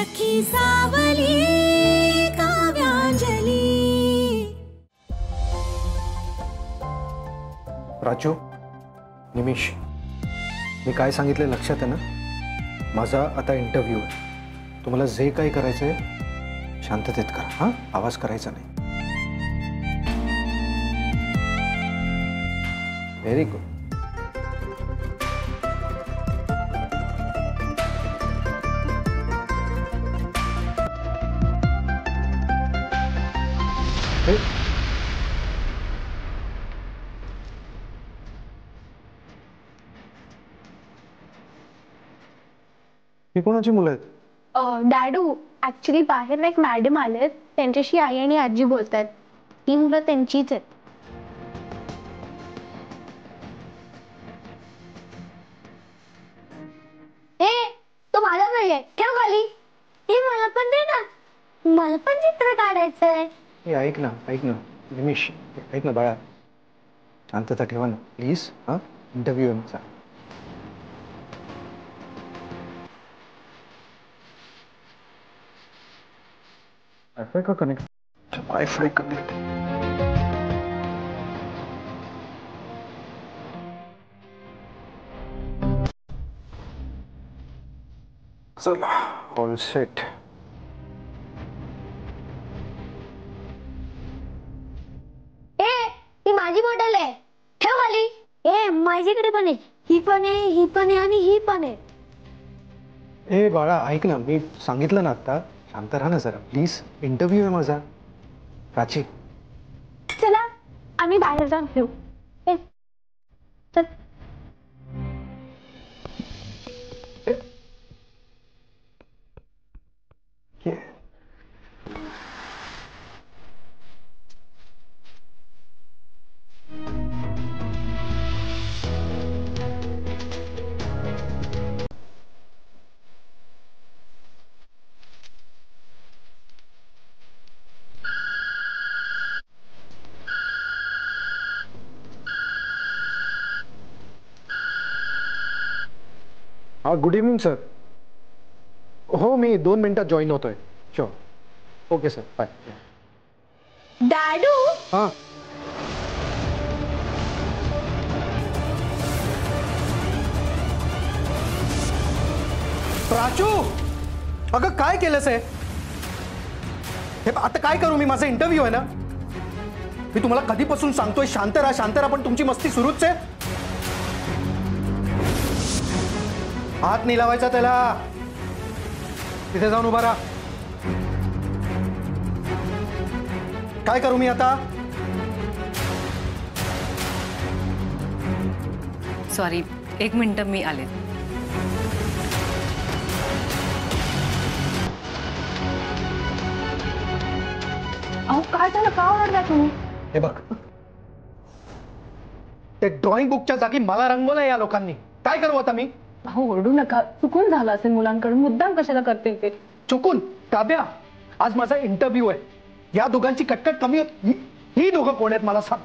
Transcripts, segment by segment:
सखी सावली काव्यांजली। राजू, निमिष, मी काय सांगितले लक्षात आहे ना? माझा आता इंटरव्ह्यू आहे। तुम्हाला जे काही करायचंय शांततेत करा, हां? आवाज करायचा नाही। Very good. ही कोणाची मुलं आहेत? डॅडू, ऍक्च्युली बाहेर एक मॅडम आलेत, त्यांच्याशी आई आणि आजी बोलतात। ती मुलं त्यांचीच आहेत। तो माझा नाहीये, ठेव खाली। हे मला पण दे ना, मला पण चित्र काढायचंय। हे ऐक ना निमिष, ऐक ना बाळा, शांतता ठेवा ना प्लीज। हां, इंटरव्ह्यू आहे माझा। वाईफाई का कनेक्ट? Wifi connect. चला, ऑल सेट। ती माझी बॉटल आहे, ठेव खाली। माझ्याकडे पण आहे, ही पण आहे, ही पण आहे आणि ही पण आहे। ए बाळा, ऐक ना, मी सांगितलं ना आता, शांत राहा ना जरा प्लीज। इंटरव्ह्यू आहे माझा। प्राची, चला आम्ही बाहेर जाऊन घेऊ। चल। हाँ, गुड इवनिंग सर। हो, मी 2 मिनिटात जॉईन होतोय। श्योर। Okay sir, bye. डॅडू, हाँ, प्राचू, अगं काय केलंस हे? आता काय करू मी? माझा इंटरव्ह्यू आहे ना। मी तुम्हाला कधीपासून सांगतोय शांत राहा, पण तुमची मस्ती सुरूच आहे। हात नाही लावायचा त्याला। तिथे जाऊन उभा राहा। काय करू मी आता? सॉरी, 1 मिनिट, मी आले। अहो काय झालं, का ओरडता तुम्ही? हे बघ, ते ड्रॉइंग बुकच्या जागी मला रंगवलंय या लोकांनी। काय करू आता मी? अहो ओरडू नका, चुकून झालं असेल मुलांकडून, मुद्दाम कशाला करते ते? चुकून? काव्या, आज माझा इंटरव्ह्यू आहे। या दोघांची कटकट कमी होत। ही दोघं कोण आहेत मला सांग।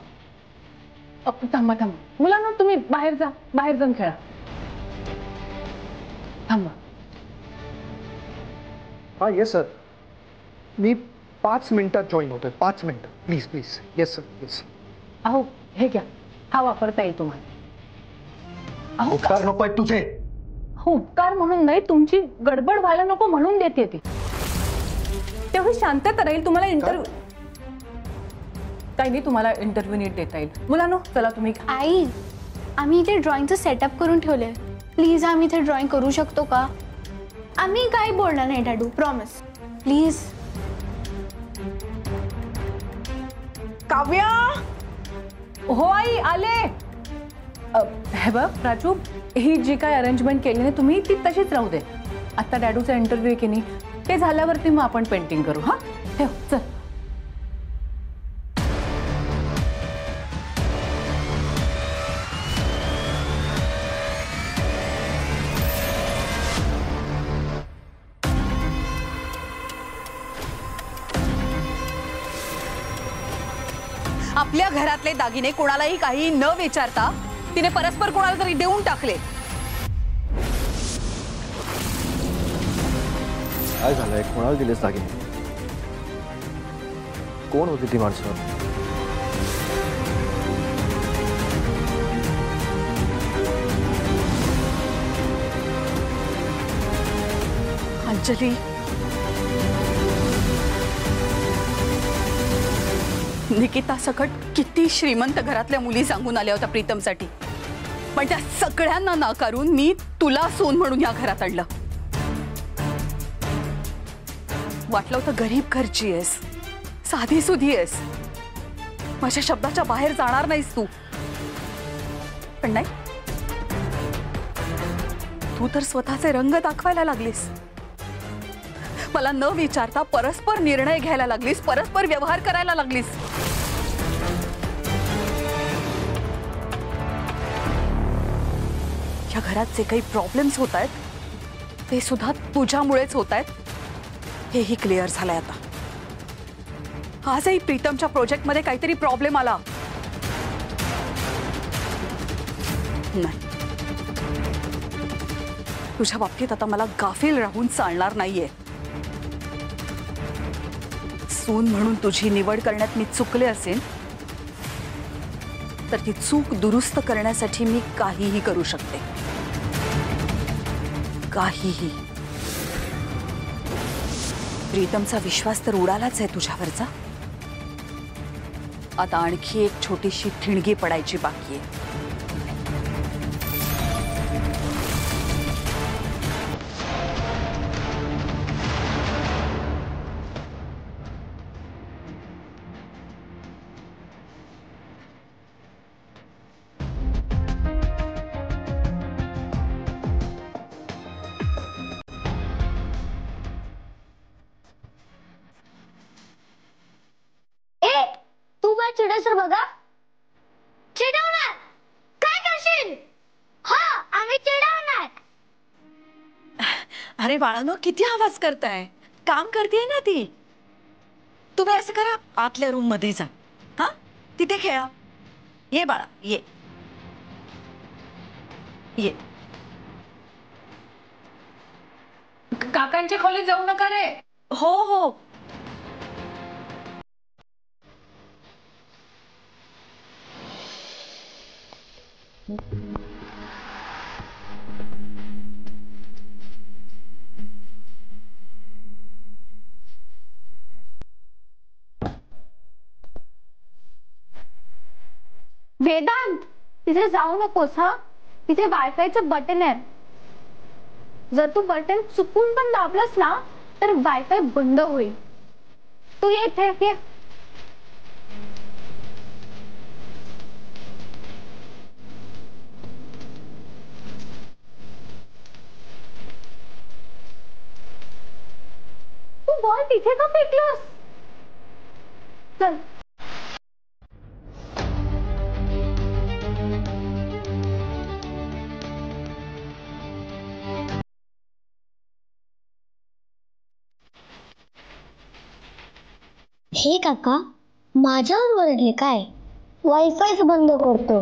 थांबा, मुलांना तुम्ही बाहेर जाऊन खेळा। थांबा। हाँ, येस सर, मी 5 मिनिटात जॉईन होतोय। 5 मिनिटं, please please. Yes sir, yes. अहो हे घ्या, हा वापरता येईल तुम्हाला। अहो उपकार नकोय तुझे। हो, उपकार म्हणून नाही, तुमची गडबड व्हायला नको म्हणून देते ती। तेवढी शांतता राहील तुम्हाला। काही नाही, तुम्हाला इंटरव्ह्यू नीट देता येईल। मुलांनो चला तुम्ही। आई, आम्ही इथे ड्रॉइंगचं सेटअप करून ठेवलंय, प्लीज आम्ही इथे ड्रॉइंग करू शकतो का? आम्ही काही बोलणार नाही डॅडू, प्रॉमिस, प्लीज। काव्या, हो आई आले। हे बघ राजू, ही जी काय अरेंजमेंट केली नाही तुम्ही, ती तशीच राहू दे। आता डॅडूचा इंटरव्ह्यू की नाही, ते झाल्यावरती मग आपण पेंटिंग करू। हा ठेव, चल। आपल्या घरातले दागिने कोणालाही काही न विचारता तिने परस्पर कोणाला तरी देऊन टाकले। काय झालंय? कोणाला दिलेस दागिने? कोण होती ती माणसं? अंजली, निकिता सकट किती श्रीमंत घरातल्या मुली सांगून आल्या होत्या प्रीतमसाठी, पण त्या सगळ्यांना नाकारून मी तुला सून म्हणून या घरात आणलं. वाटलं होतं गरीब घरची आहेस, साधी सुधी आहेस, माझ्या शब्दाच्या बाहेर जाणार नाहीस तू, पण नाही, तू तर स्वतःचे रंग दाखवायला लागलीस. मला न विचारता परस्पर निर्णय घ्यायला लागलीस, परस्पर व्यवहार करायला लागलीस. या घरात जे काही प्रॉब्लेम्स होत आहेत ते सुद्धा तुझ्यामुळेच होत आहेत, हेही क्लिअर झालंय आता. आजही प्रीतमच्या प्रोजेक्टमध्ये काहीतरी प्रॉब्लेम आला नाही. तुझ्या बाबतीत आता मला गाफील राहून चालणार नाहीये. सून म्हणून तुझी निवड करण्यात मी चुकले असेल तर ती चूक दुरुस्त करण्यासाठी मी काहीही करू शकते, काहीही. प्रीतमचा विश्वास तर उडालाच आहे तुझ्यावरचा, आता आणखी एक छोटीशी ठिणगी पडायची बाकी आहे. चिडसर बघा, चिडवणार काय करशील? हा, आम्ही चिडवणार. अरे बाळांनो, किती आवाज करताय? काम करतेय ना ती. तुम्ही असं करा, आतल्या रूम मध्ये जा, हा तिथे खेळा. ये बाळा, ये ये. काकांच्या खोलीत जाऊ नका रे. हो हो. वेदांत, तिथे जाऊ नकोस हा. तिथे वायफायचं बटन आहे. जर तू बटन चुकून पण दाबलंस ना तर वायफाय बंद होईल. तू ये इथे ये. तू बॉल तिथे का फेकलंस? चल. हे काका माझ्यावर ओरडले काय? वायफायच बंद करतो.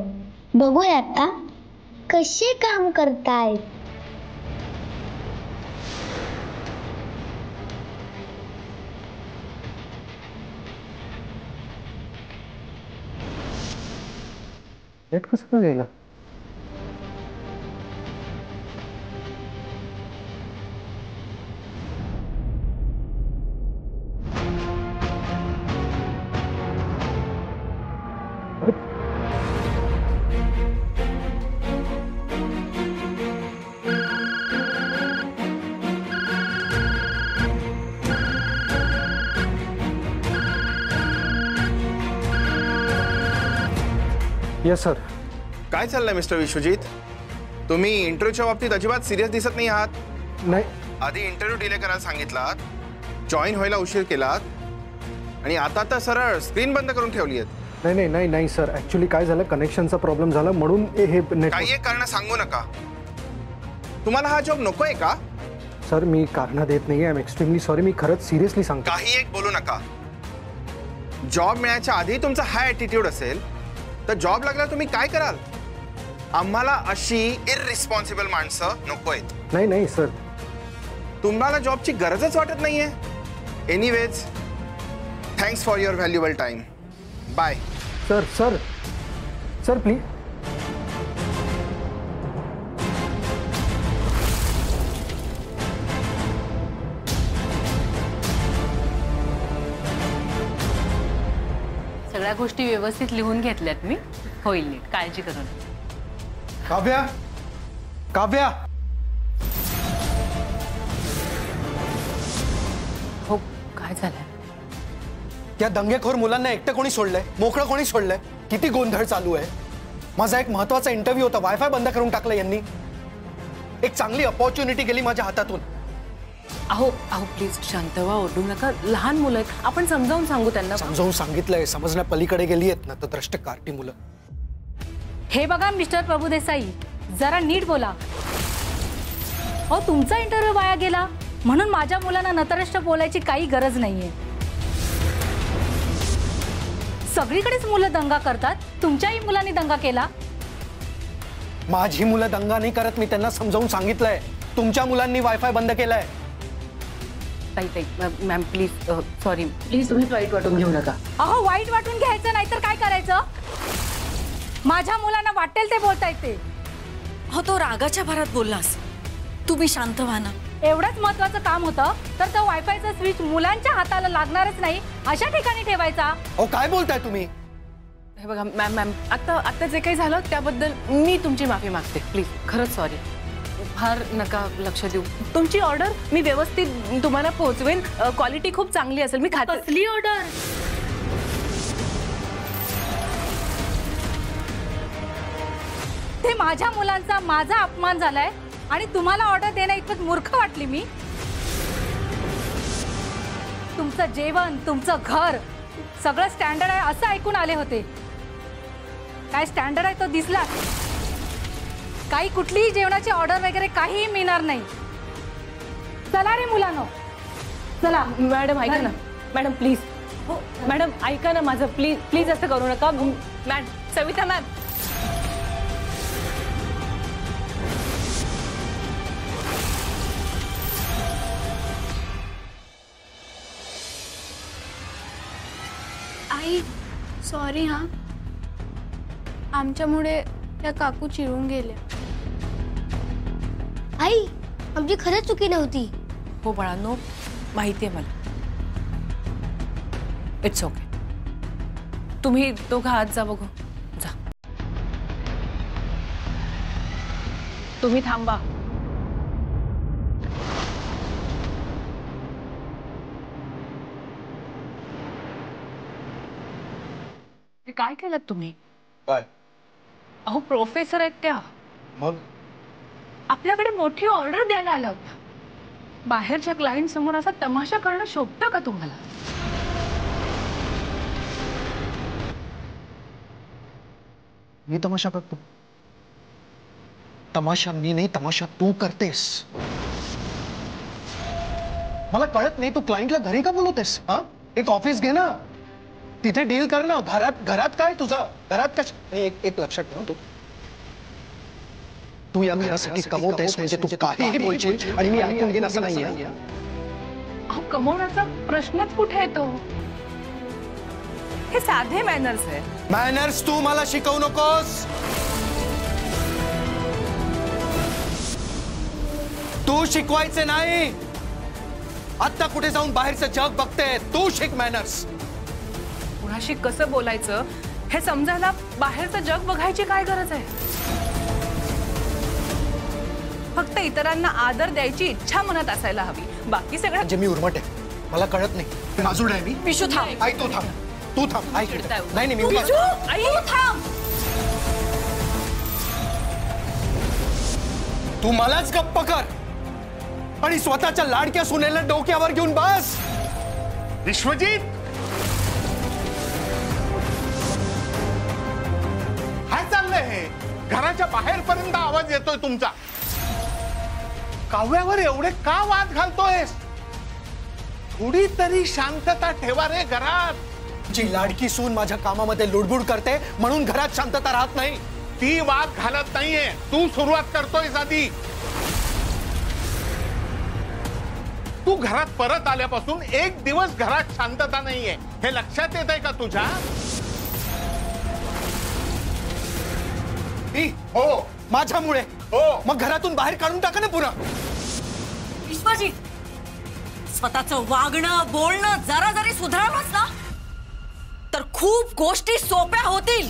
बघूया आता कसे काम करतायत. नेट कसं का गेलं? Yes sir. काय चाललंय मिस्टर विश्वजीत? तुम्ही इंटरव्ह्यूच्या बाबतीत अजिबात सिरियस दिसत नाही आहात. नाही, आधी इंटरव्ह्यू डिले करायला सांगितलात, जॉईन व्हायला उशीर केलात आणि आता तर सरळ स्क्रीन बंद करून ठेवली आहेत. नाही नाही नाही नाही सर, ऍक्च्युली काय झालं, कनेक्शनचा प्रॉब्लेम झाला म्हणून हे काही एक कारण सांगू नका. तुम्हाला हा जॉब नकोय का? सर मी कारण देत नाही. I am extremely sorry. मी खरंच सिरियसली सांगतो. काही एक बोलू नका. जॉब मिळायच्या आधी तुमचा हा ॲटिट्यूड असेल तर जॉब लागला तुम्ही काय कराल? आम्हाला अशी इररिस्पॉन्सिबल माणसं नकोयत. नाही नाही सर, तुम्हाला जॉबची गरजच वाटत नाहीये. Anyways, thanks for your valuable time. Bye. Sir sir sir please. सगळ्या गोष्टी व्यवस्थित लिहून घेतल्यात मी. होईल नीट, काळजी करू नका. काव्या, काव्या. हो, काय झालंय? या दंगेखोर मुलांना एकटं कोणी सोडलंय? मोकळं कोणी सोडलंय? किती गोंधळ चालू आहे. माझा एक महत्त्वाचा इंटरव्ह्यू होता, वायफाय बंद करून टाकलं यांनी. एक चांगली अपॉर्च्युनिटी गेली माझ्या हातातून. अहो अहो प्लीज शांत व्हा, ओरडू नका. लहान मुलं आहेत, आपण समजावून सांगू त्यांना. समजावून सांगितलंय, समजण्या पलीकडे गेली आहेत ना तर द्रष्ट कार्टी मुलं. हे बघा मिस्टर प्रभुदेसाई, जरा नीट बोला. हो, तुमचा इंटरव्ह्यू वाया गेला म्हणून माझ्या मुलांना नतरष्ट बोलायची काही गरज नाहीये. सगळीकडेच मुलं दंगा करतात, तुमच्याही मुलांनी दंगा केला. माझी मुलं दंगा नाही करत, मी त्यांना समजावून सांगितलंय. तुमच्या मुलांनी वायफाय बंद केलाय. ताई ताई मॅम प्लीज, सॉरी, प्लीज तुम्ही वाईट वाटून घेऊ नका. अहो, वाईट वाटून घ्यायचं नाही तर काय करायचं? माझ्या मुलांना वाटेल ते बोलता येते. हो, तो रागाच्या भरात बोललास. तुम्ही शांत व्हा ना. एवढंच महत्वाचं काम होतं तर तो वायफायचा स्विच मुलांच्या हाताला लागणारच नाही अशा ठिकाणी ठेवायचा. अहो काय बोलताय तुम्ही? हे बघा मॅम मॅम, आता जे काही झालं त्याबद्दल मी तुमची माफी मागते. प्लीज, खरंच सॉरी. फार नका लक्ष देऊ. तुमची ऑर्डर मी व्यवस्थित तुम्हाला पोहोचवेन. क्वालिटी खूप चांगली असेल, मी खाते. कसली ऑर्डर? ते माझ्या मुलांचा माझा अपमान झालाय आणि तुम्हाला ऑर्डर देण्या इतपत मूर्ख वाटली मी? तुमचं जेवण, तुमचं घर सगळं स्टँडर्ड आहे असं ऐकून आले होते. काय स्टँडर्ड आहे तो दिसला? काही कुठलीही जेवणाची ऑर्डर वगैरे काहीही मिळणार नाही. चला रे मुलांनो, चला. मॅडम ऐका ना, मॅडम प्लीज. हो मॅडम ऐका ना माझं, प्लीज प्लीज असं करू नका. Ma'am, Savita ma'am. आई सॉरी हां, आमच्यामुळे त्या काकू चिडून गेल्या. आई, आमची खरंच चुकी नव्हती. हो बाळांनो, माहिती आहे मला. It's okay. तुम्ही दोघं आत जा, बघू जा. तुम्ही थांबा. काय केलं तुम्ही? काय? अहो प्रोफेसर आहेत त्या. मग आपल्याकडे मोठी ऑर्डर द्यायला आलं. बाहेरच्या क्लायंट समोर असा तमाशा करणं शोभतं का तुम्हाला? मी तमाशा करतो? तमाशा मी नाही, तमाशा तू करतेस. मला कळत नाही, तू क्लायंटला घरी का बोलवतेस? हा, एक ऑफिस घे ना, तिथे डील कर ना. घरात काय तुझं? घरात कश? एक लक्षात ठेव, तू या घरासाठी कमवतेस म्हणजे तू काहीही बोलशील आणि मी ऐकून घेईन असं नाहीये. अहो कमवण्याचा प्रश्नच कुठे येतो? हे साधे मॅनर्स आहे. मॅनर्स तू मला शिकवू नकोस. तू शिकवायचे नाही. आता कुठे जाऊन बाहेरचं जग बघते, तू शिक मॅनर्स. कुणाशी कसं बोलायचं हे समजायला बाहेरचं जग बघायची काय गरज आहे? फक्त इतरांना आदर द्यायची इच्छा मनात असायला हवी. बाकी सगळं म्हणजे मी उर्मट आहे, मला कळत नाही. नाजूड आहे मी. विशू थांब. आई तू थांब, तू थांब. आई नाही मी विशू, आई थांब. तू मलाच गप्प कर आणि स्वतःच्या लाडक्या सुनेला डोक्यावर घेऊन बस. विश्वजीत, काय चाललंय हे? घराच्या बाहेरपर्यंत आवाज येतोय तुमचा. काव्यावर एवढे का वाद घालतोयस? थोडी तरी शांतता ठेवा रे घरात. जी लाडकी सून माझ्या कामामध्ये लुडबुड करते म्हणून घरात शांतता राहत नाही. ती वाद घालत नाहीये, तू सुरुवात करतोयस आधी. तू घरात परत आल्यापासून एक दिवस घरात शांतता नाहीये, हे लक्षात येत आहे का तुझ्या? हो, माझ्यामुळे. हो. मग घरातून बाहेर काढून टाका ना पुन्हा. विश्वजित, स्वतःचं वागणं बोलणं जरा जरी सुधारलंच ना तर खूप गोष्टी सोप्या होतील.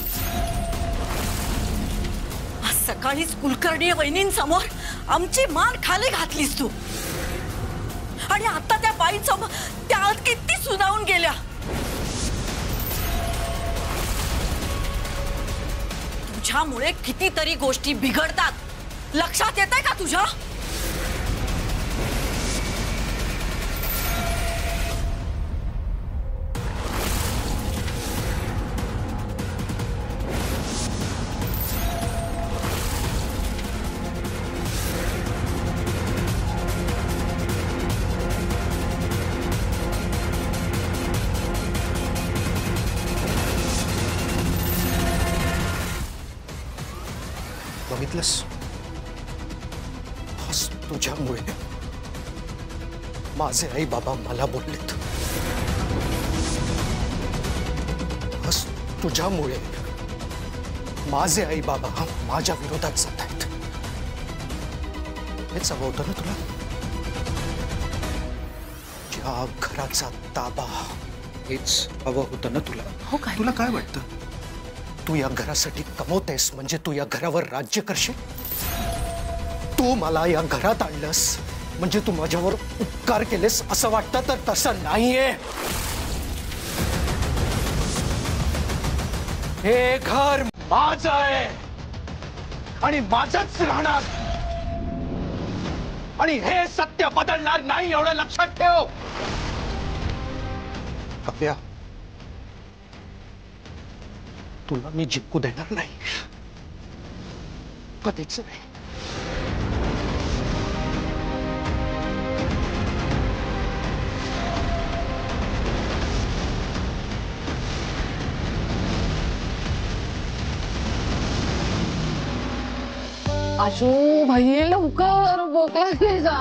आज सकाळीच कुलकर्णी वहिनींसमोर आमची मान खाली घातलीस तू, आणि आता त्या बाईंसमोर त्या आज किती सुनावून गेल्या. तुझ्यामुळे कितीतरी गोष्टी बिघडतात, लक्षात येत आहे का तुझ्या? बघितलंस, आज तुझ्यामुळे माझे आई बाबा मला बोललेत. आज तुझ्यामुळे माझे आई बाबा माझ्या विरोधात जात आहेत. हेच हवं होतं ना तुला? ज्या घराचा ताबा, हेच हवं होतं ना तुला? हो काय? तुला काय वाटतं, तू या घरासाठी कमवतेस म्हणजे तू या घरावर राज्य करशील? तू मला या घरात आणलंस म्हणजे तू माझ्यावर उपकार केलेस असं वाटतं? तर तसं नाहीये. हे घर माझं आहे आणि माझंच राहणार, आणि हे सत्य बदलणार नाही, एवढं लक्षात ठेव. काव्या, तुला मी जिंकू देणार नाही, कधीच नाही. आशू भाई लवकर बोकला घे जा.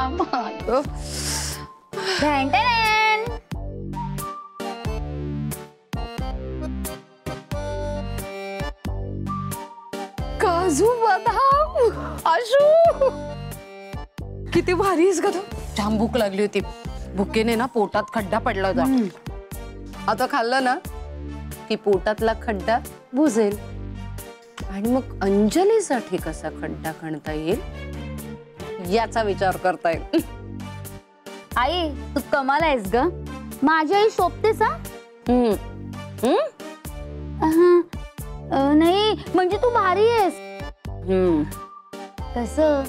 काजू बदाम. आशू किती भारी आहेस का तू. जाम भूक लागली होती, भुकेने ना पोटात खड्डा पडला होता. आता खाल्लं ना की पोटातला खड्डा बुजेल, आणि मग अंजलीसाठी कसा खड्डा खणता येईल याचा विचार करता येईल. आई तू कमाल आहेस ग. माझी आई शोभतेस हा. नाही म्हणजे तू भारी आहेस. कसं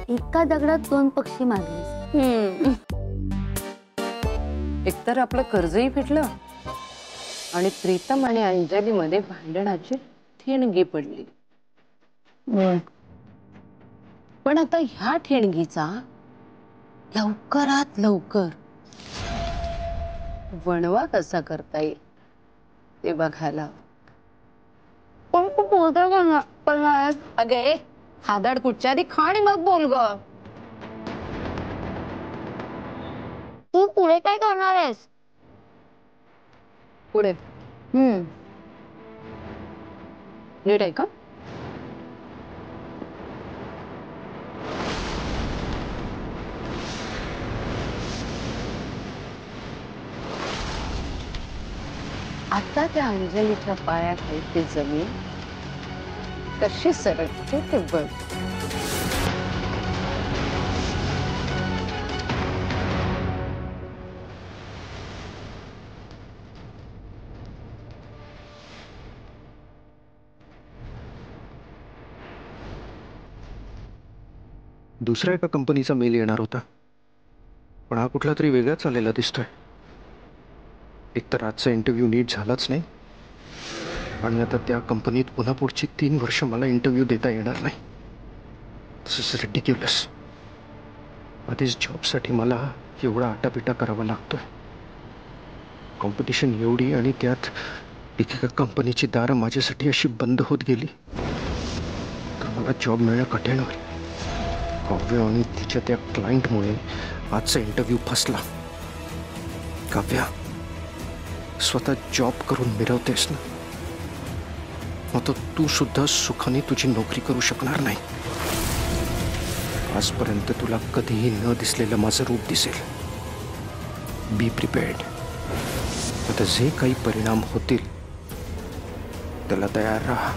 एका दगडात दोन पक्षी मारलीस. एकतर आपलं कर्जही फिटलं आणि प्रीतम आणि अंजली मध्ये भांडणाची ठेणगी पडली. पण आता ह्या ठेणगीचा लवकरात लवकर वणवा कसा करता येईल ते बघायला. पण तू बोलतो का? अगे हादाड कुठच्या आधी खा आणि मग बोल ग. तू पुढे काय करणार आहेस? पुढे नीट आहे का? आता त्या अंजलीच्या पायाखाली ती जमीन कशी सरकते ते बघ. दुसऱ्या एका कंपनीचा मेल येणार होता, पण हा कुठला तरी वेगळाच आलेला दिसतोय. एकतर आजचा इंटरव्ह्यू नीट झालाच नाही, आणि आता त्या कंपनीत पुन्हा पुढची 3 वर्ष मला इंटरव्ह्यू देता येणार नाही. दिस इज रिडिक्युलस. आधीच जॉबसाठी मला एवढा आटापिटा करावा लागतोय. कॉम्पिटिशन एवढी, आणि त्यात एकेका कंपनीची दारं माझ्यासाठी अशी बंद होत गेली तर मला जॉब मिळणं कठीण होईल. काव्य आणि तिच्या त्या क्लायंटमुळे आजचा इंटरव्ह्यू फसला. काव्या, स्वतः जॉब करून मिळवतेस ना, आता तू सुद्धा सुखाने तुझी नोकरी करू शकणार नाही. आजपर्यंत तुला कधीही न दिसलेलं माझं रूप दिसेल. बी प्रिपेअर्ड. आता जे काही परिणाम होतील त्याला तयार राहा.